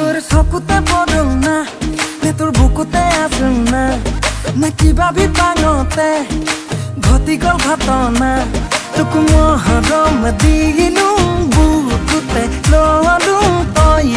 তোৰ চকুতে পদং না নে তোৰ বুকুতে আছো না নে কিবা বিপাঙতে ঘটি গ'ল ঘটনা তোক মহৰম দিলো বুকুতে ললো তই